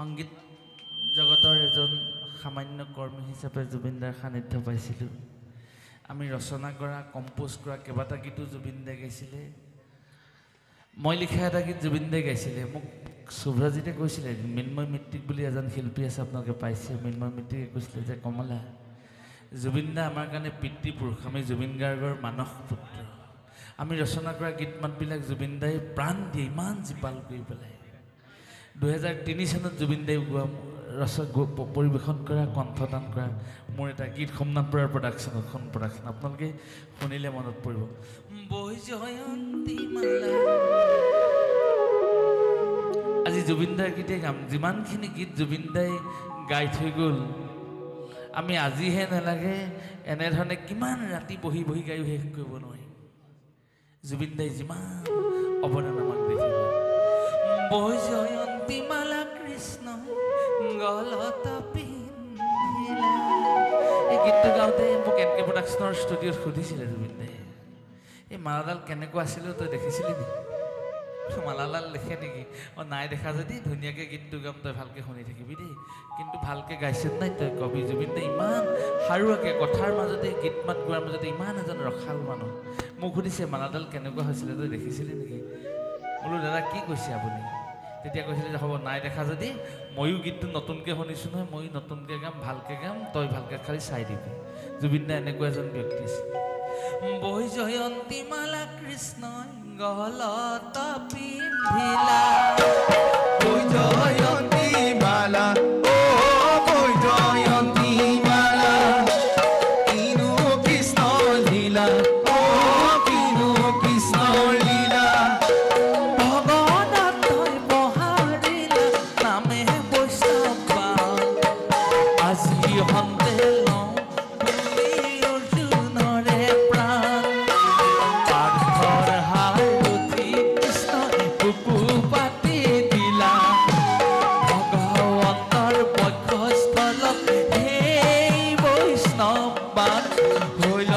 সংগীত জগতৰ এজন সামান্য কৰ্মী হিচাপে জুবিনদাৰ সান্নিধ্য পাইছিলোঁ। আমি ৰচনা কৰা কম্পোজ কৰা কেইবাটা গীতো জুবিনদাই গাইছিলে। মই লিখা এটা গীত জুবিনদাই গাইছিলে। মোক শুভ্ৰজিতে কৈছিলে, মৃন্ময় মিত্তিক বুলি এজন শিল্পী আছে, আপোনালোকে পাইছে। মৃন্ময় মিত্তিকে কৈছিলে যে কমলা, জুবিনদা আমাৰ কাৰণে পিতৃপুৰুষ, আমি জুবিন গাৰ্গৰ মানস পুত্ৰ। আমি ৰচনা কৰা গীত মাতবিলাক জুবিনদাই প্ৰাণ দিয়ে, ইমান জীপাল কৰি পেলাই। 2003 চনত জুবিনদাই গোৱা পৰিৱেশন কৰা কণ্ঠদান কৰা মোৰ এটা গীত সোমনাথ বৰাৰ প্ৰডাকশ্যন আপোনালোকে শুনিলে মনত পৰিব। আজি জুবিনদাৰ গীতে গাম। যিমানখিনি গীত জুবিনদাই গাই থৈ গ'ল, আমি আজিহে নালাগে এনেধৰণে কিমান ৰাতি বহি বহি গায়ো শেষ কৰিব নোৱাৰিম। জুবিনদাই যিমান অৱদান আমাক দি থৈ গ'ল। বৈজয়ন্তী মালা কৃষ্ণ গলত পিন্ধিলা, এই গীতটো গাওঁতে মোক এনকে প্ৰডাকশ্যনৰ ষ্টুডিঅ'ত সুধিছিলে জুবিনদাই, এই মালাডাল কেনেকুৱা আছিলে তই দেখিছিলি নেকি? মালাডাল লিখে নেকি? অঁ, নাই দেখা যদি ধুনীয়াকৈ গীতটো গাম, তই ভালকৈ শুনি থাকিবি দেই, কিন্তু ভালকৈ গাইছে নাই তই কবি। জুবিনদাই ইমান সাৰুৱাকৈ কথাৰ মাজতে গীত মাত গোৱাৰ মাজতে ইমান এজন ৰসাল মানুহ। মোক সুধিছে মালাডাল কেনেকুৱা হৈছিলে তই দেখিছিলি নেকি? বোলো দাদা কি কৈছে আপুনি? তেতিয়া কৈছিলে যে হ'ব, নাই দেখা যদি ময়ো গীতটো নতুনকৈ শুনিছোঁ নহয়, ময়ো নতুনকৈ গাম, ভালকৈ গাম, তই ভালকৈ খালি চাই দিবি। জুবিনদা এনেকুৱা এজন ব্যক্তি আছিল। বৈজয়ন্তী মালা কৃষ্ণ গলত পিন্ধিলা, বৈজয়ন্তী মালা, ও বৈজয়ন্তী মালা, কিনো কৃষ্ণ লীলা, ও কিনো কৃষ্ণ লীলা, ভগৱতই বহাৰিলা নামে বৈষ্ণৱা, আজি হন্তে লওঁ তুমি অৰ্জুনৰে প্ৰাণ, পাৰ্থৰ হাৰথি কৃষ্ণই বুকু পাতি দিলা, ভগৱন্তৰ বক্ষস্থলত সেই বৈষ্ণৱান হৈল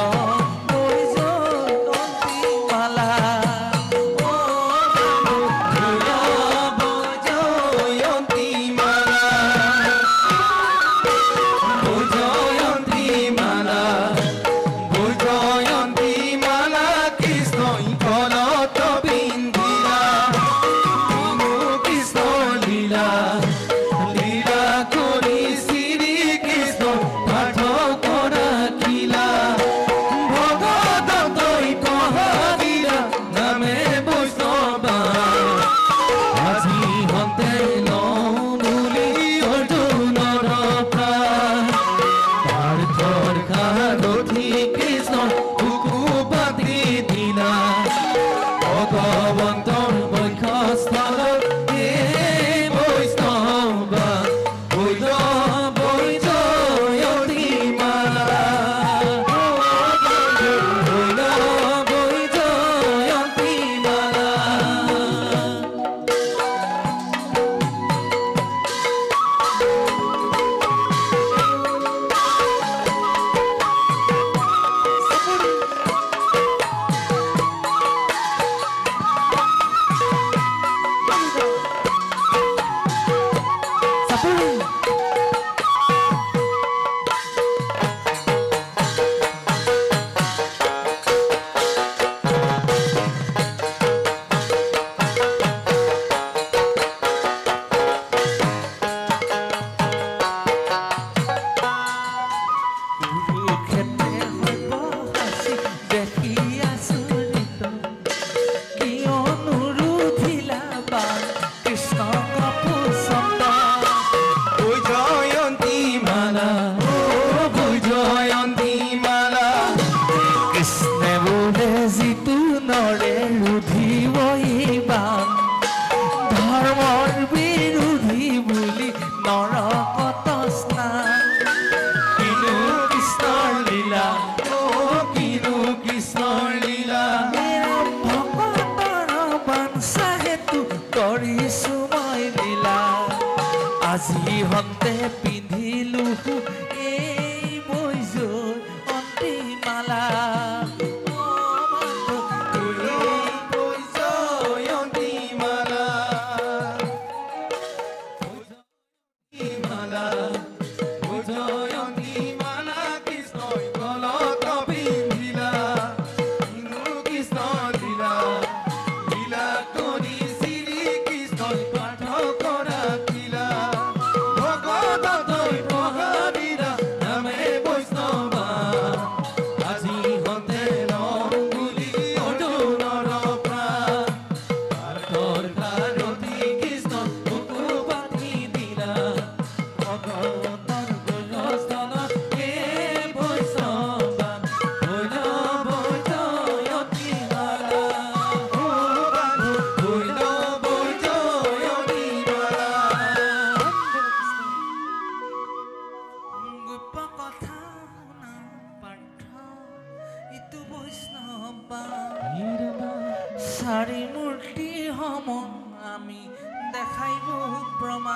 বৈজয়ন্তী মালা। বৈজয়ন্তী মালা, বৈজয়ন্তী মালা, বৈজয়ন্তী মালা, কৃষ্ণই গলত পিন্ধিলা, কিনো কৃষ্ণ লীলা, লীলা কৰি শ্ৰী কৃষ্ণ পাঠ কৰা খিলা, ভগৱতই পহাৰিলা নামে বৈষ্ণৱা, আজি হন্তে লওঁ বুলি অৰ্জুনৰ প্ৰাণ, পাৰ্থৰ সাৰথি কৃষ্ণ বুকু পাতি দিলা, ভগৱন্তৰ বক্ষস্থলত এই বৈষ্ণৱা হৈল বৈজয়ন্তী মালা, হৈল বৈজয়ন্তী মালা। কুৰুক্ষেত্ৰে সৰ্প সাঁচি দেখি আচৰিত, কিয়নো ৰুধিলা বাণ কৃষ্ণ কপুচন্দ, বৈজয়ন্তী মালা, ও বৈজয়ন্তী মালা, কৃষ্ণে বোলে যিটো নৰে ৰুধিব এই বাণ, ধৰ্মৰ বিৰোধী বুলি নৰকত স্নান, কিনো কৃষ্ণৰ লীলা, ও কিনো কৃষ্ণৰ লীলা, ভকতৰ বাঞ্ছা হেতু কৰিছো মই লীলা, আজি হন্তে পিন্ধিলো এই বৈজয়ন্তী মালা। বৈজয়ন্তী মালা।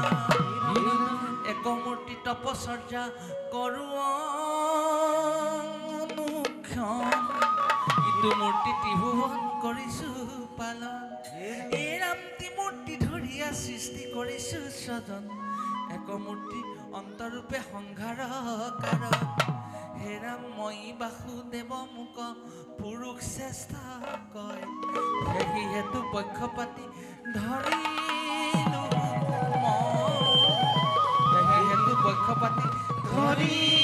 মা একমূৰ্তি তপচৰ্যা কৰোঁ অনুক্ষণ ইটো মূৰ্তি ত্ৰিভুৱন কৰিছোঁ পালন এই ৰামটি মূৰ্তি ধৰিয়া সৃষ্টি কৰিছোঁ স্বজন একমূৰ্তি অন্তৰূপে সংঘাৰ কাৰণ হে ৰাম মই বাসুদেৱ মোক পুৰুষ শ্ৰেষ্ঠ কয় সেয়েহেতু পক্ষপাতি ধৰিলো সেয়েহেতু পক্ষপাতি ধৰিলো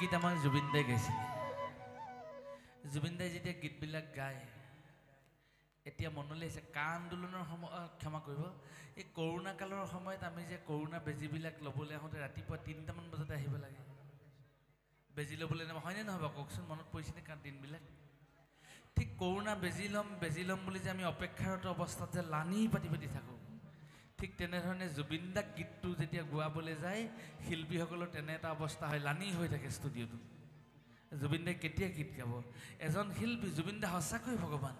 গীত আমাৰ জুবিন দাই গাইছিলে জুবিন দাই যেতিয়া গীতবিলাক গায় এতিয়া মনলৈ আহিছে কা আন্দোলনৰ সময়ত ক্ষমা কৰিব এই কৰোণা কালৰ সময়ত আমি যে কৰোণা বেজীবিলাক ল'বলৈ আহোঁতে ৰাতিপুৱা ৩টামান বজাতে আহিব লাগে বেজী ল'বলৈ হয়নে নহয় বাৰু কওকচোন মনত পৰিছেনে কাৰ দিনবিলাক ঠিক কৰোণা বেজী ল'ম বুলি যে আমি অপেক্ষাৰত অৱস্থাত যে লানি পাতি পাতি থাকোঁ ঠিক তেনেধৰণে জুবিন দাক গীতটো যেতিয়া গোৱাবলৈ যায় শিল্পীসকলৰ তেনে এটা অৱস্থা হয় লানি হৈ থাকে ষ্টুডিঅ'টো জুবিন দাই কেতিয়া গীত গাব এজন শিল্পী জুবিন দা সঁচাকৈ ভগৱান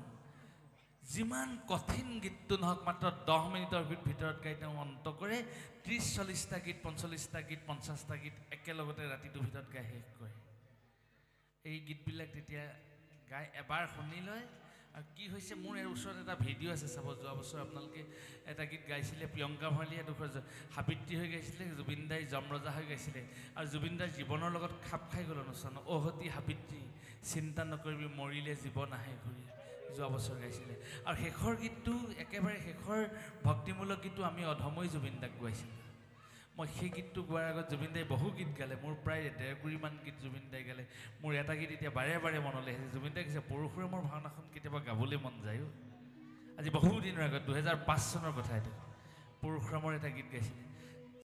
যিমান কঠিন গীতটো নহওক মাত্ৰ 10 মিনিটৰ ভিতৰত গাই তেওঁ অন্ত কৰে 30-40টা গীত 45টা গীত 50টা গীত একেলগতে ৰাতিটোৰ ভিতৰত গাই শেষ কৰে এই গীতবিলাক তেতিয়া গাই এবাৰ শুনি লয় আৰু কি হৈছে মোৰ এই ওচৰত এটা ভিডিঅ' আছে চাব যোৱা বছৰ আপোনালোকে এটা গীত গাইছিলে প্ৰিয়ংকা ভৰালীয়ে দুখৰ সাবিত্ৰী হৈ গাইছিলে জুবিন দাই যমৰজা হৈ গাইছিলে আৰু জুবিন দাৰ জীৱনৰ লগত খাপ খাই গ'ল অনুষ্ঠান অহতি সাবিত্ৰী চিন্তা নকৰিবি মৰিলে জীৱন আহে ঘূৰি যোৱা বছৰ গাইছিলে আৰু শেষৰ গীতটো একেবাৰে শেষৰ ভক্তিমূলক গীতটো আমি অধমৈ জুবিন দাক গোৱাইছিলোঁ মই সেই গীতটো গোৱাৰ আগত জুবিন দাই বহু গীত গালে মোৰ প্ৰায় 1.5 কুৰিমান গীত জুবিন দাই গালে মোৰ এটা গীত এতিয়া বাৰে বাৰে মনলৈ আহিছে জুবিন দাই কৈছে পৰশুৰামৰ ভাওনাখন কেতিয়াবা গাবলৈ মন যায়ো আজি বহুদিনৰ আগত 2005 চনৰ কথা এইটো পৰশুৰামৰ এটা গীত গাইছিলে